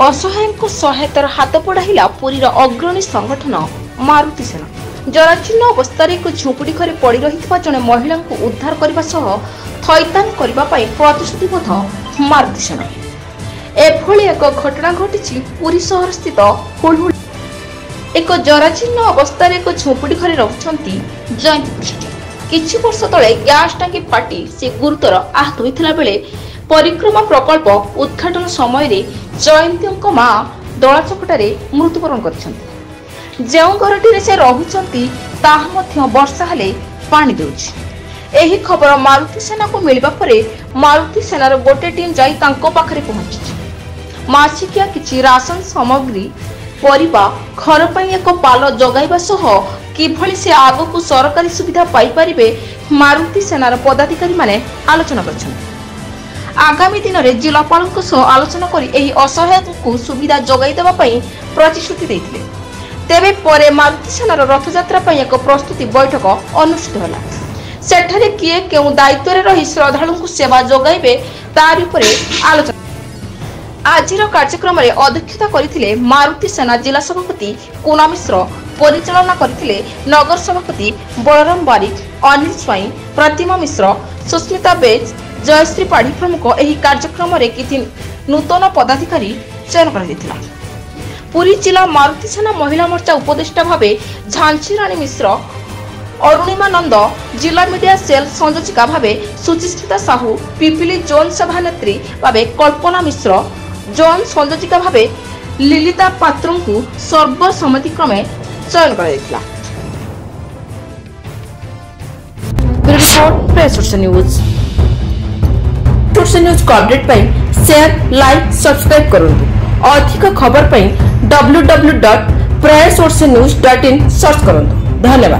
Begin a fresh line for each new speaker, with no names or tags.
असहायों सहायतार हाथ बढ़ाइला पुरीर अग्रणी संगठन मारुति सेना। जराजीर्ण अवस्था एक झुंपुड़ी घरे पड़ी रही जड़े महिला को उद्धार करने थैतान करने प्रतिश्रुतिबद्ध मारुति सेना। एभली एक घटना घटी पुरी सहर स्थित हुलहुल एक जराजीर्ण अवस्था एक झुंपुड़ी घरे रहुछंती जयंती पृष्टि। किछि वर्ष तले गैस टांकी फाटी से गुरुतर आहत होइथिला बेले परिक्रमा प्रकल्प उद्घाटन समय जयंती मां दलाचकटारे मृत्युवरण करछंती। जेउ घरटी से रहुछंती ताहा मध्य वर्षा हेले पानी देउछि। एही खबर मारुति सेना को मिलबा परे मारुति सेनार गोटे टीम जाई तांको पाखरे पहुंची मासिकिया किछि राशन सामग्री परिबा घर पई एक पाल जगाइबा सह किभली से आगो सरकारी सुविधा पाई परिबे मारुति सेनार पदाधिकारी माने आलोचना करछंती। आगामी दिन में जिलापाल आलोचना करी एही असहाय को सुविधा जगाई देबा पई प्रतिश्रुति देथिले। तेबे परे मारुति सेनार रथयात्रा पई एक प्रस्तुति बैठक अनुष्ठित होला। सेठारे किए केउ दायित्व रे रही श्रद्धालु को सेवा जगाइबे तारि उपरे आलोचना। आजिर कार्यक्रम रे अध्यक्षता करिथिले मारुति सेना जिला सभापति कुना मिश्र, परिचालना करिथिले नगर सभापति बलराम बारिक, अनिल स्वाई, प्रतिमा मिश्र, सुस्मिता बेज, जयश्री पाढ़ी प्रमुख। एही कार्यक्रम रे किछि नूतन पदाधिकारी चयन करा। पुरी जिला मारुति सेना महिला मोर्चा उपदेष्टा भावे झांसी राणी मिश्र, अरुणिमा नंद, जिला मीडिया सेल संयोजिका भावे सुचिस्मिता साहू, पिपिली जोन सभानेत्री भावे कल्पना मिश्र, जोन संयोजिका भावे लिलिता पात्र को सर्वसम्मतिक्रमे चयन करा। Report press news. न्यूज को अपडेट पाई शेयर, लाइक, सब्सक्राइब करूँ। अधिक खबर पाई www.prayersourcenews.in सर्च करूँ। धन्यवाद।